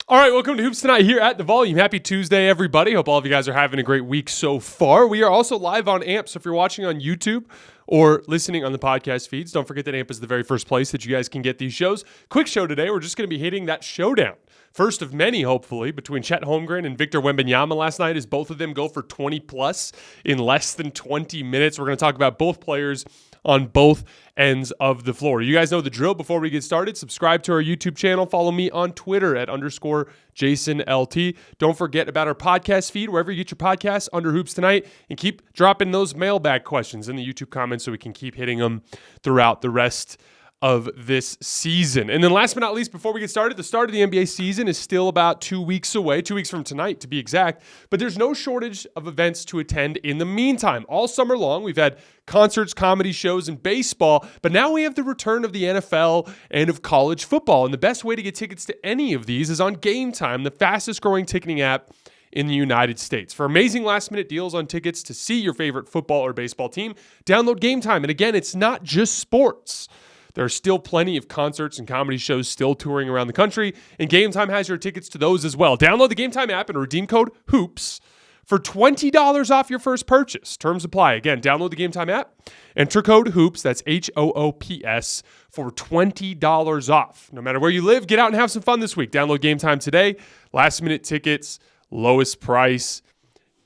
All right, welcome to Hoops Tonight here at The Volume. Happy Tuesday, everybody. Hope all of you guys are having a great week so far. We are also live on AMP, so if you're watching on YouTube or listening on the podcast feeds, don't forget that AMP is the very first place that you guys can get these shows. Quick show today. We're just going to be hitting that showdown. First of many, hopefully, between Chet Holmgren and Victor Wembanyama last night as both of them go for 20-plus in less than 20 minutes. We're going to talk about both players on both ends of the floor. You guys know the drill. Before we get started, subscribe to our YouTube channel. Follow me on Twitter at _JasonLT. Don't forget about our podcast feed, wherever you get your podcasts, under Hoops Tonight, and keep dropping those mailbag questions in the YouTube comments so we can keep hitting them throughout the rest of this season. And then last but not least, before we get started, the start of the NBA season is still about 2 weeks away, 2 weeks from tonight to be exact, but there's no shortage of events to attend in the meantime. All summer long, we've had concerts, comedy shows, and baseball, but now we have the return of the NFL and of college football. And the best way to get tickets to any of these is on Game Time, the fastest growing ticketing app in the United States. For amazing last-minute deals on tickets to see your favorite football or baseball team, download Game Time. And again, it's not just sports. There are still plenty of concerts and comedy shows still touring around the country, and Game Time has your tickets to those as well. Download the Game Time app and redeem code HOOPS for $20 off your first purchase. Terms apply. Again, download the Game Time app, enter code HOOPS, that's HOOPS, for $20 off. No matter where you live, get out and have some fun this week. Download Game Time today. Last-minute tickets, lowest price,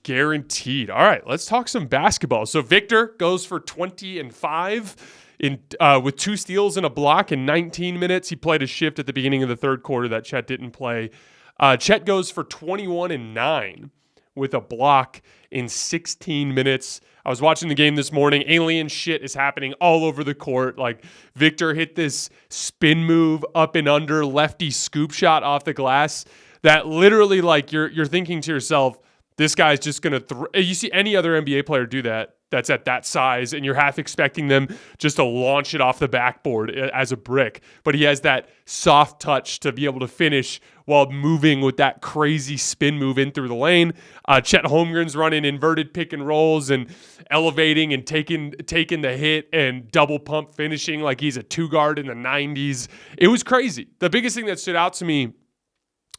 guaranteed. All right, let's talk some basketball. So Victor goes for 20 and 5. With 2 steals and a block in 19 minutes. He played a shift at the beginning of the third quarter that Chet didn't play. Chet goes for 21 and 9 with a block in 16 minutes. I was watching the game this morning. Alien shit is happening all over the court. Like, Victor hit this spin move up and under lefty scoop shot off the glass that literally, like, you're thinking to yourself, this guy's just going to you see any other NBA player do that that's at that size, and you're half expecting them just to launch it off the backboard as a brick. But he has that soft touch to be able to finish while moving with that crazy spin move in through the lane. Chet Holmgren's running inverted pick and rolls and elevating and taking the hit and double pump finishing like he's a 2-guard in the 90s. It was crazy. The biggest thing that stood out to me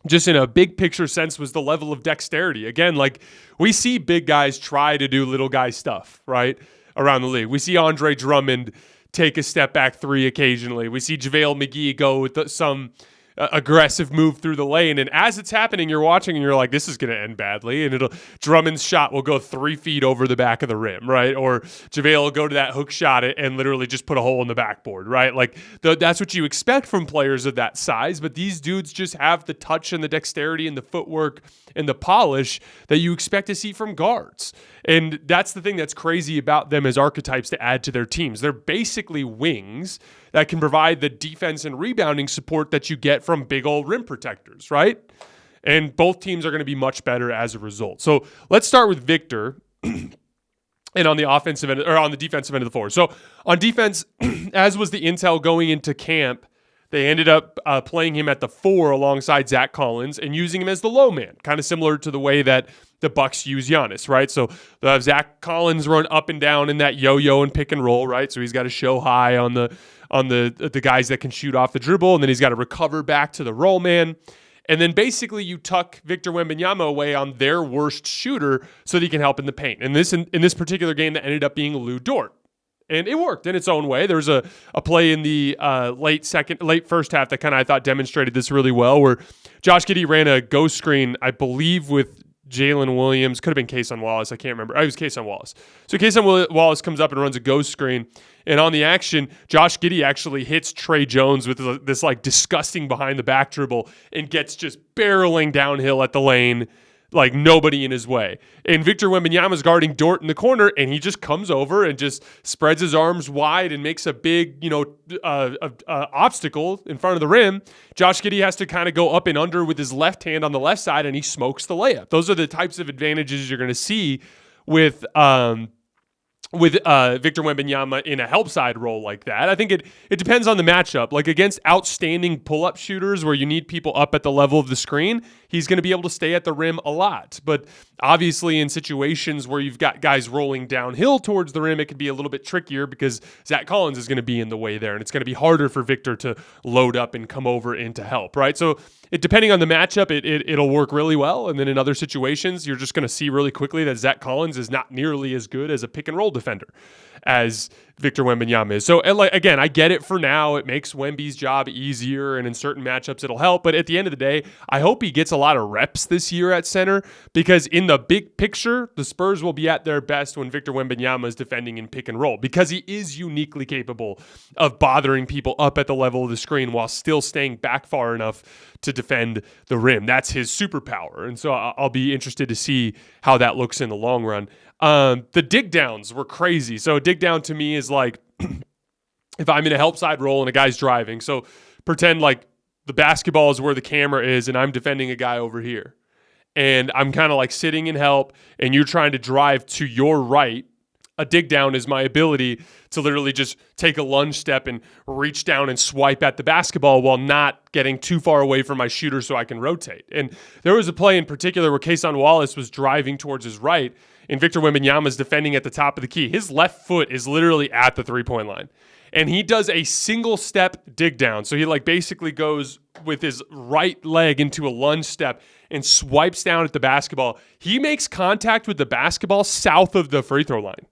just in a big picture sense was the level of dexterity. Again, like, we see big guys try to do little guy stuff, right, around the league. We see Andre Drummond take a step back 3 occasionally. We see JaVale McGee go with some aggressive move through the lane. And as it's happening, you're watching and you're like, this is going to end badly. And Drummond's shot will go 3 feet over the back of the rim, right? Or JaVale will go to that hook shot and literally just put a hole in the backboard, right? Like, that's what you expect from players of that size. But these dudes just have the touch and the dexterity and the footwork and the polish that you expect to see from guards. And that's the thing that's crazy about them as archetypes to add to their teams. They're basically wings that can provide the defense and rebounding support that you get from big old rim protectors, right? And both teams are going to be much better as a result. So let's start with Victor and on the offensive end, or on the defensive end of the floor. So on defense, as was the intel going into camp, they ended up playing him at the 4 alongside Zach Collins and using him as the low man, kind of similar to the way that the Bucks use Giannis, right? So they'll have Zach Collins run up and down in that yo-yo and pick and roll, right? So he's got to show high on the guys that can shoot off the dribble, and then he's got to recover back to the roll man. And then basically you tuck Victor Wembanyama away on their worst shooter so that he can help in the paint. And in this particular game, that ended up being Lou Dort. And it worked in its own way. There was a play in the late first half that kind of, I thought, demonstrated this really well, where Josh Giddey ran a ghost screen, I believe, with Jalen Williams. Could have been Kason Wallace. I can't remember. It was Kason Wallace. So Kason Wallace comes up and runs a ghost screen. And on the action, Josh Giddey actually hits Trey Jones with this like disgusting behind the back dribble and gets just barreling downhill at the lane, like nobody in his way. And Victor Wembanyama's guarding Dort in the corner, and he just comes over and just spreads his arms wide and makes a big, obstacle in front of the rim. Josh Giddey has to kind of go up and under with his left hand on the left side, and he smokes the layup. Those are the types of advantages you're going to see with with Victor Wembanyama in a help side role like that. I think it depends on the matchup. Like against outstanding pull-up shooters where you need people up at the level of the screen, he's going to be able to stay at the rim a lot. But obviously in situations where you've got guys rolling downhill towards the rim, it could be a little bit trickier because Zach Collins is going to be in the way there, and it's going to be harder for Victor to load up and come over in to help, right? So depending on the matchup, it'll work really well. And then in other situations, you're just going to see really quickly that Zach Collins is not nearly as good as a pick and roll defender as Victor Wembanyama is. So again, I get it for now. It makes Wemby's job easier, and in certain matchups it'll help. But at the end of the day, I hope he gets a lot of reps this year at center, because in the big picture, the Spurs will be at their best when Victor Wembanyama is defending in pick and roll, because he is uniquely capable of bothering people up at the level of the screen while still staying back far enough to defend the rim. That's his superpower. And so I'll be interested to see how that looks in the long run. The dig downs were crazy. So a dig down to me is like if I'm in a help side role and a guy's driving. So pretend like the basketball is where the camera is and I'm defending a guy over here. And I'm kind of like sitting in help and you're trying to drive to your right. A dig down is my ability to literally just take a lunge step and reach down and swipe at the basketball while not getting too far away from my shooter so I can rotate. And there was a play in particular where Cason Wallace was driving towards his right and Victor Wembanyama is defending at the top of the key. His left foot is literally at the three-point line. And he does a single step dig down. So he like basically goes with his right leg into a lunge step and swipes down at the basketball. He makes contact with the basketball south of the free throw line,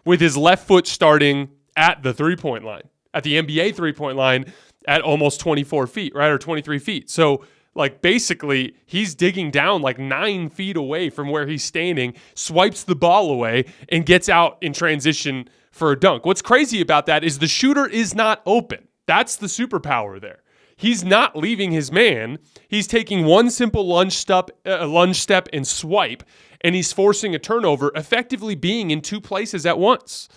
with his left foot starting at the three-point line, at the NBA three-point line at almost 24 feet, right, or 23 feet. So, like, basically, he's digging down like 9 feet away from where he's standing, swipes the ball away, and gets out in transition for a dunk. What's crazy about that is the shooter is not open. That's the superpower there. He's not leaving his man. He's taking one simple lunge step and swipe, and he's forcing a turnover, effectively being in two places at once.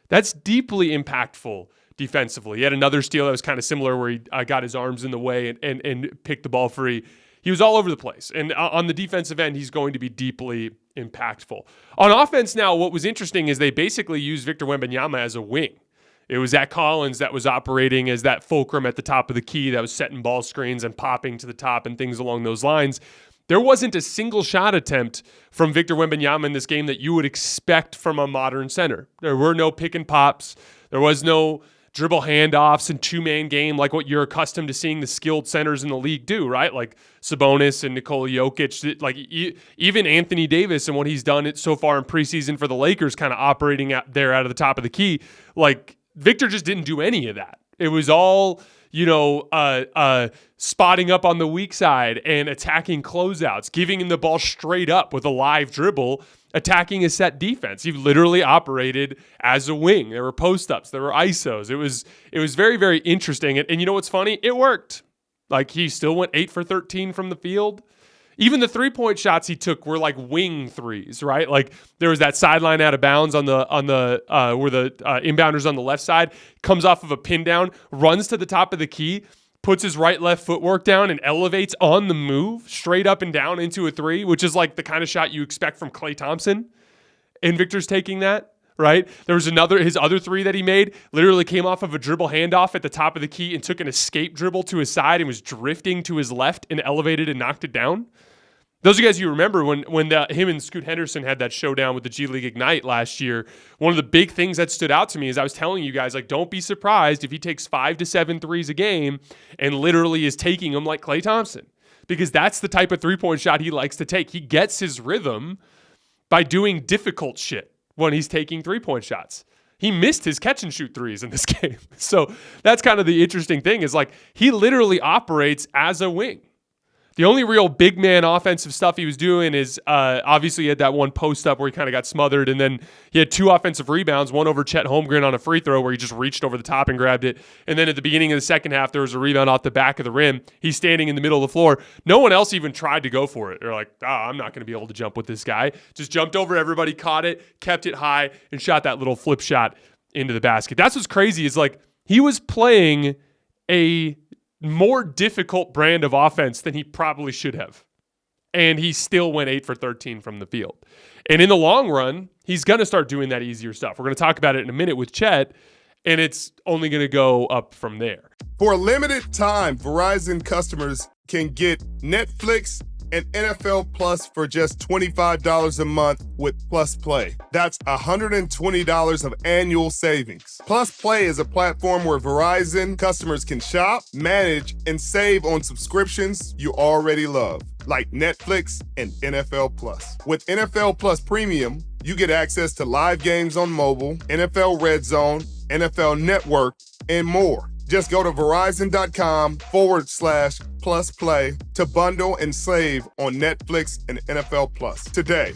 That's deeply impactful defensively. He had another steal that was kind of similar where he got his arms in the way and picked the ball free. He was all over the place. And on the defensive end, he's going to be deeply impactful. On offense now, what was interesting is they basically used Victor Wembanyama as a wing. It was Zach Collins that was operating as that fulcrum at the top of the key that was setting ball screens and popping to the top and things along those lines. There wasn't a single shot attempt from Victor Wembanyama in this game that you would expect from a modern center. There were no pick and pops. There was no dribble handoffs and two-man game like what you're accustomed to seeing the skilled centers in the league do, right? Like Sabonis and Nikola Jokic, like even Anthony Davis and what he's done so far in preseason for the Lakers, kind of operating out there out of the top of the key. Like Victor just didn't do any of that. It was all, spotting up on the weak side and attacking closeouts, giving him the ball straight up with a live dribble, attacking a set defense. He literally operated as a wing. There were post-ups. There were ISOs. It was very, very interesting. And you know what's funny? It worked. Like, he still went 8 for 13 from the field. Even the three-point shots he took were like wing threes, right? Like there was that sideline out of bounds on the where the inbounder's on the left side, comes off of a pin down, runs to the top of the key, puts his right-left footwork down and elevates on the move straight up and down into a three, which is like the kind of shot you expect from Klay Thompson. And Victor's taking that, right? There was his other three that he made, literally came off of a dribble handoff at the top of the key and took an escape dribble to his side and was drifting to his left and elevated and knocked it down. Those of you guys, you remember when him and Scoot Henderson had that showdown with the G League Ignite last year, one of the big things that stood out to me is I was telling you guys, like, don't be surprised if he takes 5 to 7 threes a game and literally is taking them like Klay Thompson, because that's the type of three-point shot he likes to take. He gets his rhythm by doing difficult shit when he's taking three-point shots. He missed his catch-and-shoot threes in this game. So that's kind of the interesting thing is, like, he literally operates as a wing. The only real big man offensive stuff he was doing is obviously he had that one post up where he kind of got smothered, and then he had 2 offensive rebounds, one over Chet Holmgren on a free throw where he just reached over the top and grabbed it. And then at the beginning of the second half, there was a rebound off the back of the rim. He's standing in the middle of the floor. No one else even tried to go for it. They're like, I'm not going to be able to jump with this guy. Just jumped over everybody, caught it, kept it high, and shot that little flip shot into the basket. That's what's crazy is, like, he was playing a more difficult brand of offense than he probably should have. and he still went 8 for 13 from the field. And in the long run, he's going to start doing that easier stuff. We're going to talk about it in a minute with Chet, and it's only going to go up from there. For a limited time, Verizon customers can get Netflix and NFL Plus for just $25 a month with Plus Play. That's $120 of annual savings. Plus Play is a platform where Verizon customers can shop, manage, and save on subscriptions you already love, like Netflix and NFL Plus. With NFL Plus Premium, you get access to live games on mobile, NFL Red Zone, NFL Network, and more. Just go to Verizon.com/plus play to bundle and save on Netflix and NFL Plus today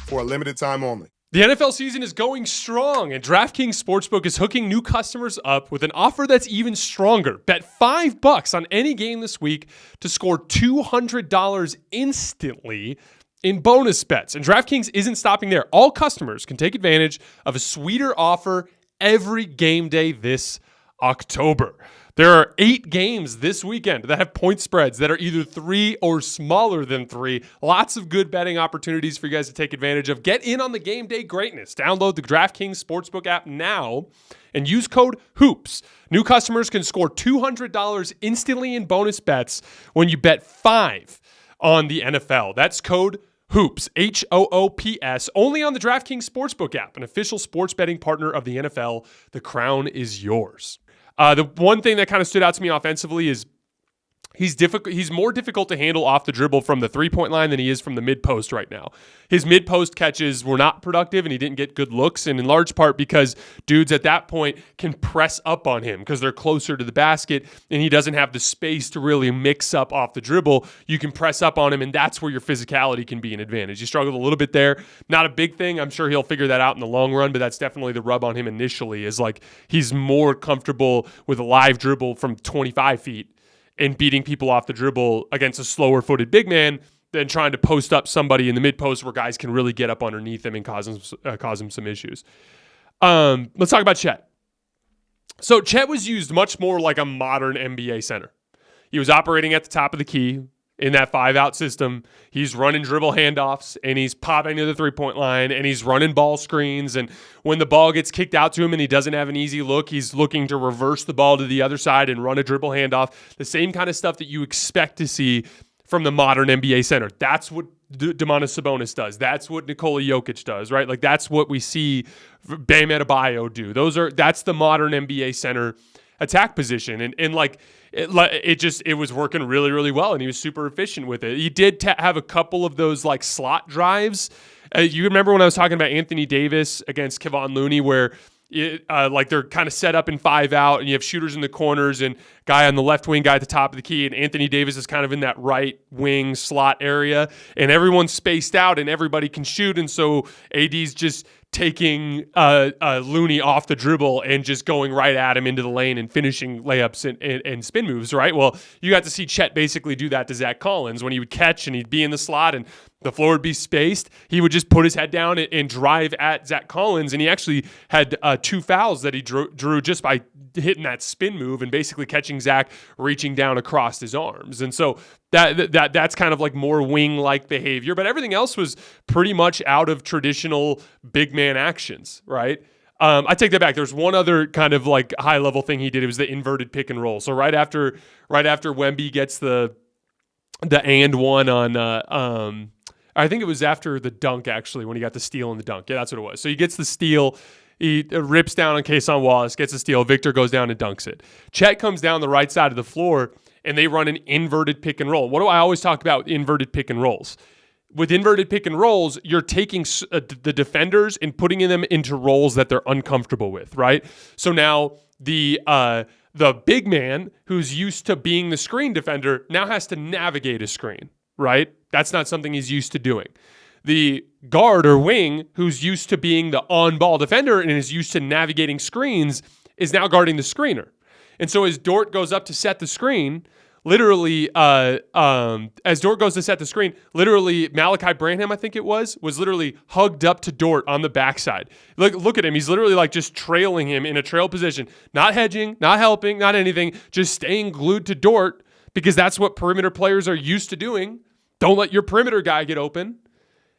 for a limited time only. The NFL season is going strong, and DraftKings Sportsbook is hooking new customers up with an offer that's even stronger. Bet $5 on any game this week to score $200 instantly in bonus bets. And DraftKings isn't stopping there. All customers can take advantage of a sweeter offer every game day this October. There are 8 games this weekend that have point spreads that are either 3 or smaller than 3. Lots of good betting opportunities for you guys to take advantage of. Get in on the game day greatness. Download the DraftKings Sportsbook app now and use code HOOPS. New customers can score $200 instantly in bonus bets when you bet 5 on the NFL. That's code HOOPS, HOOPS, only on the DraftKings Sportsbook app, an official sports betting partner of the NFL. The crown is yours. The one thing that kind of stood out to me offensively is he's more difficult to handle off the dribble from the three-point line than he is from the mid-post right now. His mid-post catches were not productive, and he didn't get good looks, and in large part because dudes at that point can press up on him because they're closer to the basket, and he doesn't have the space to really mix up off the dribble. You can press up on him, and that's where your physicality can be an advantage. He struggled a little bit there. Not a big thing. I'm sure he'll figure that out in the long run, but that's definitely the rub on him initially is like he's more comfortable with a live dribble from 25 feet and beating people off the dribble against a slower-footed big man than trying to post up somebody in the mid-post where guys can really get up underneath him and cause him some issues. Let's talk about Chet. So Chet was used much more like a modern NBA center. He was operating at the top of the key in that 5-out system. He's running dribble handoffs, and he's popping to the three-point line, and he's running ball screens. And when the ball gets kicked out to him and he doesn't have an easy look, he's looking to reverse the ball to the other side and run a dribble handoff. The same kind of stuff that you expect to see from the modern NBA center. That's what Domantas Sabonis does. That's what Nikola Jokic does, right? Like that's what we see Bam Adebayo do. That's the modern NBA center attack position. And like, it was working really, really well, and he was super efficient with it. He did have a couple of those like slot drives. You remember when I was talking about Anthony Davis against Kevon Looney, where like they're kind of set up in 5 out, and you have shooters in the corners and guy on the left wing, guy at the top of the key, and Anthony Davis is kind of in that right wing slot area, and everyone's spaced out and everybody can shoot, and so AD's just taking Looney off the dribble and just going right at him into the lane and finishing layups and spin moves, right? Well, you got to see Chet basically do that to Zach Collins when he would catch and he'd be in the slot and the floor would be spaced. He would just put his head down and drive at Zach Collins, and he actually had 2 fouls that he drew just by hitting that spin move and basically catching Zach reaching down across his arms. And so that's kind of like more wing-like behavior, but everything else was pretty much out of traditional big man actions, right? I take that back. There's one other kind of like high-level thing he did. It was the inverted pick and roll. So right after Wemby gets the and one on I think it was after the dunk, actually, when he got the steal and the dunk. Yeah, that's what it was. So he gets the steal. He rips down on Kason Wallace, gets the steal. Victor goes down and dunks it. Chet comes down the right side of the floor, and they run an inverted pick and roll. What do I always talk about with inverted pick and rolls? With inverted pick and rolls, you're taking the defenders and putting them into roles that they're uncomfortable with, right? So now the big man who's used to being the screen defender now has to navigate a screen, right? That's not something he's used to doing. The guard or wing who's used to being the on-ball defender and is used to navigating screens is now guarding the screener. And so as Dort goes up to set the screen, literally, Malachi Branham, I think it was literally hugged up to Dort on the backside. Look at him. He's literally like just trailing him in a trail position, not hedging, not helping, not anything, just staying glued to Dort because that's what perimeter players are used to doing. Don't let your perimeter guy get open.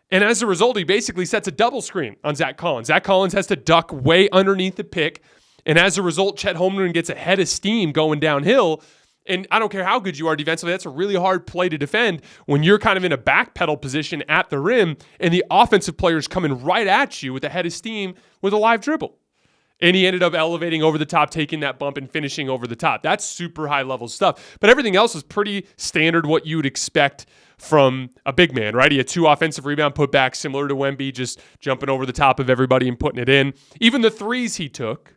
And as a result, he basically sets a double screen on Zach Collins. Zach Collins has to duck way underneath the pick. And as a result, Chet Holmgren gets a head of steam going downhill. And I don't care how good you are defensively, that's a really hard play to defend when you're kind of in a backpedal position at the rim and the offensive player's coming right at you with a head of steam with a live dribble. And he ended up elevating over the top, taking that bump and finishing over the top. That's super high level stuff. But everything else is pretty standard, what you would expect from a big man, right? He had 2 offensive rebound putbacks, similar to Wemby, just jumping over the top of everybody and putting it in. Even the threes he took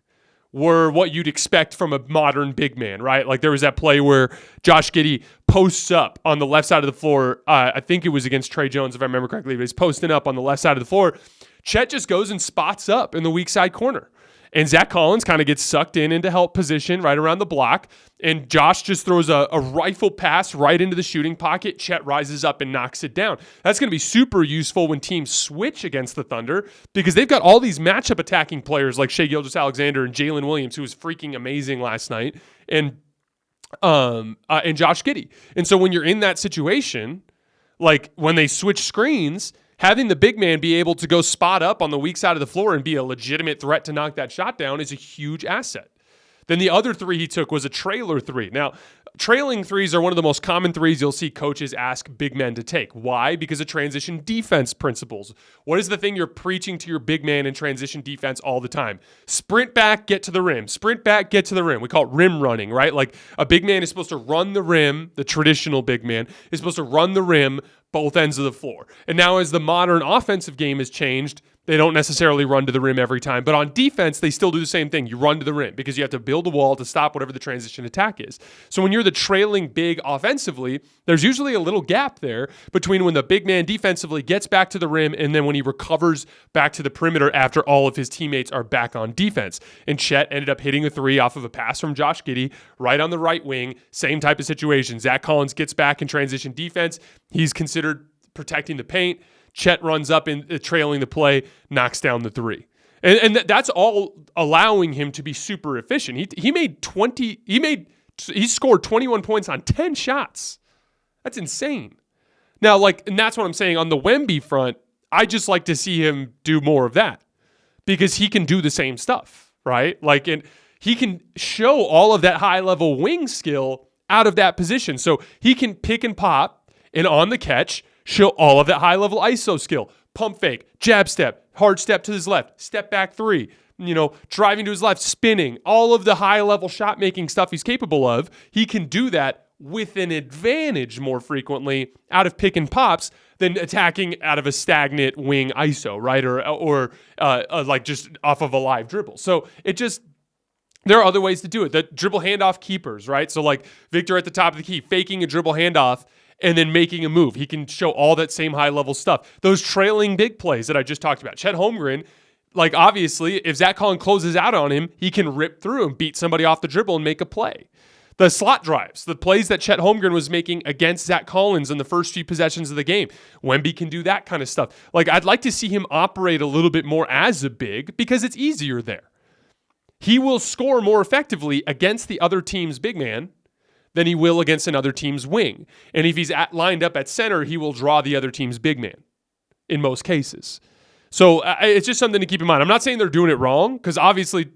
were what you'd expect from a modern big man, right? Like there was that play where Josh Giddey posts up on the left side of the floor. I think it was against Trey Jones, if I remember correctly, but he's posting up on the left side of the floor. Chet just goes and spots up in the weak side corner. And Zach Collins kind of gets sucked into help position right around the block. And Josh just throws a rifle pass right into the shooting pocket. Chet rises up and knocks it down. That's going to be super useful when teams switch against the Thunder because they've got all these matchup attacking players like Shai Gilgeous-Alexander and Jalen Williams, who was freaking amazing last night, and Josh Giddey. And so when you're in that situation, like when they switch screens, having the big man be able to go spot up on the weak side of the floor and be a legitimate threat to knock that shot down is a huge asset. Then the other 3 he took was a trailer 3. Now, trailing threes are one of the most common threes you'll see coaches ask big men to take. Why? Because of transition defense principles. What is the thing you're preaching to your big man in transition defense all the time? Sprint back, get to the rim. Sprint back, get to the rim. We call it rim running, right? Like a big man is supposed to run the rim. The traditional big man is supposed to run the rim both ends of the floor. And now as the modern offensive game has changed, they don't necessarily run to the rim every time. But on defense, they still do the same thing. You run to the rim because you have to build a wall to stop whatever the transition attack is. So when you're the trailing big offensively, there's usually a little gap there between when the big man defensively gets back to the rim and then when he recovers back to the perimeter after all of his teammates are back on defense. And Chet ended up hitting a 3 off of a pass from Josh Giddey right on the right wing. Same type of situation. Zach Collins gets back in transition defense. He's considered protecting the paint. Chet runs up in trailing the play, knocks down the 3. And that's all allowing him to be super efficient. He scored 21 points on 10 shots. That's insane. Now, and that's what I'm saying on the Wemby front, I just like to see him do more of that because he can do the same stuff, right? And he can show all of that high-level wing skill out of that position. So he can pick and pop and on the catch show all of that high-level ISO skill. Pump fake, jab step, hard step to his left, step back 3, driving to his left, spinning, all of the high-level shot-making stuff he's capable of. He can do that with an advantage more frequently out of pick and pops than attacking out of a stagnant wing ISO, right? Or just off of a live dribble. So there are other ways to do it. The dribble handoff keepers, right? So Victor at the top of the key, faking a dribble handoff, and then making a move. He can show all that same high-level stuff. Those trailing big plays that I just talked about. Chet Holmgren, obviously, if Zach Collins closes out on him, he can rip through and beat somebody off the dribble and make a play. The slot drives, the plays that Chet Holmgren was making against Zach Collins in the first few possessions of the game. Wemby can do that kind of stuff. I'd like to see him operate a little bit more as a big because it's easier there. He will score more effectively against the other team's big man than he will against another team's wing. And if he's lined up at center, he will draw the other team's big man in most cases. So it's just something to keep in mind. I'm not saying they're doing it wrong because obviously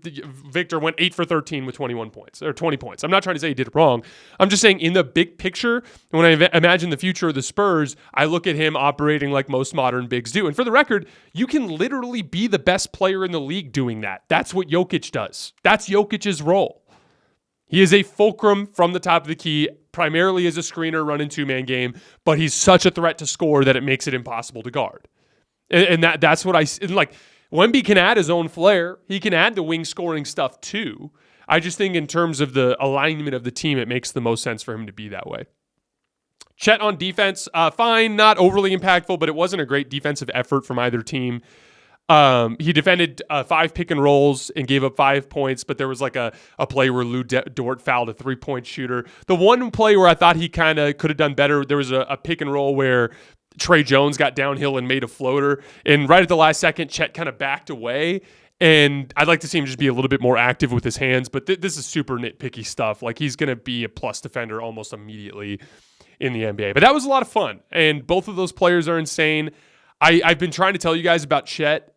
Victor went 8 for 13 with 21 points or 20 points. I'm not trying to say he did it wrong. I'm just saying in the big picture, when I imagine the future of the Spurs, I look at him operating like most modern bigs do. And for the record, you can literally be the best player in the league doing that. That's what Jokic does. That's Jokic's role. He is a fulcrum from the top of the key, primarily as a screener running 2-man game, but he's such a threat to score that it makes it impossible to guard. And that's what Wemby can add his own flair. He can add the wing scoring stuff too. I just think in terms of the alignment of the team, it makes the most sense for him to be that way. Chet on defense, fine, not overly impactful, but it wasn't a great defensive effort from either team. He defended 5 pick and rolls and gave up 5 points, but there was a play where Lou Dort fouled a 3-point shooter. The one play where I thought he kind of could have done better, there was a pick and roll where Trey Jones got downhill and made a floater, and right at the last second, Chet kind of backed away, and I'd like to see him just be a little bit more active with his hands, but this is super nitpicky stuff. He's going to be a plus defender almost immediately. in the NBA. But that was a lot of fun, and both of those players are insane. I've been trying to tell you guys about Chet.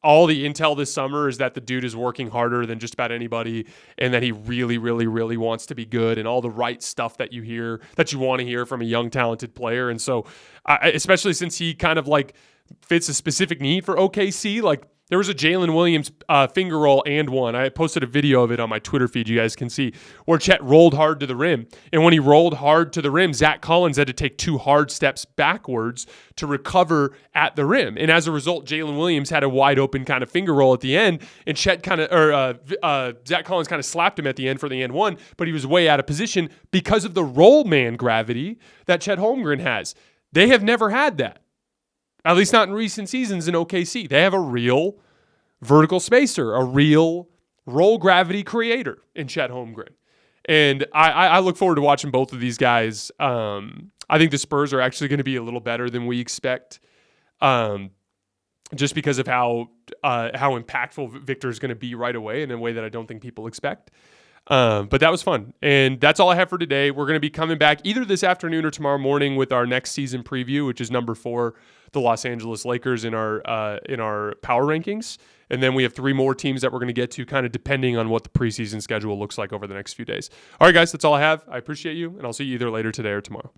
All the intel this summer is that the dude is working harder than just about anybody, and that he really, really, really wants to be good, and all the right stuff that you hear, that you want to hear from a young, talented player. And so, especially since he kind of like fits a specific need for OKC, like there was a Jalen Williams finger roll and one. I posted a video of it on my Twitter feed, you guys can see, where Chet rolled hard to the rim. And when he rolled hard to the rim, Zach Collins had to take 2 hard steps backwards to recover at the rim. And as a result, Jalen Williams had a wide open kind of finger roll at the end, and Zach Collins kind of slapped him at the end for the and one, but he was way out of position because of the roll man gravity that Chet Holmgren has. They have never had that. At least not in recent seasons in OKC. They have a real vertical spacer, a real roll gravity creator in Chet Holmgren. And I look forward to watching both of these guys. I think the Spurs are actually going to be a little better than we expect, just because of how impactful Victor is going to be right away in a way that I don't think people expect. But that was fun. And that's all I have for today. We're going to be coming back either this afternoon or tomorrow morning with our next season preview, which is number 4, the Los Angeles Lakers in our power rankings. And then we have 3 more teams that we're going to get to, kind of depending on what the preseason schedule looks like over the next few days. All right, guys, that's all I have. I appreciate you, and I'll see you either later today or tomorrow.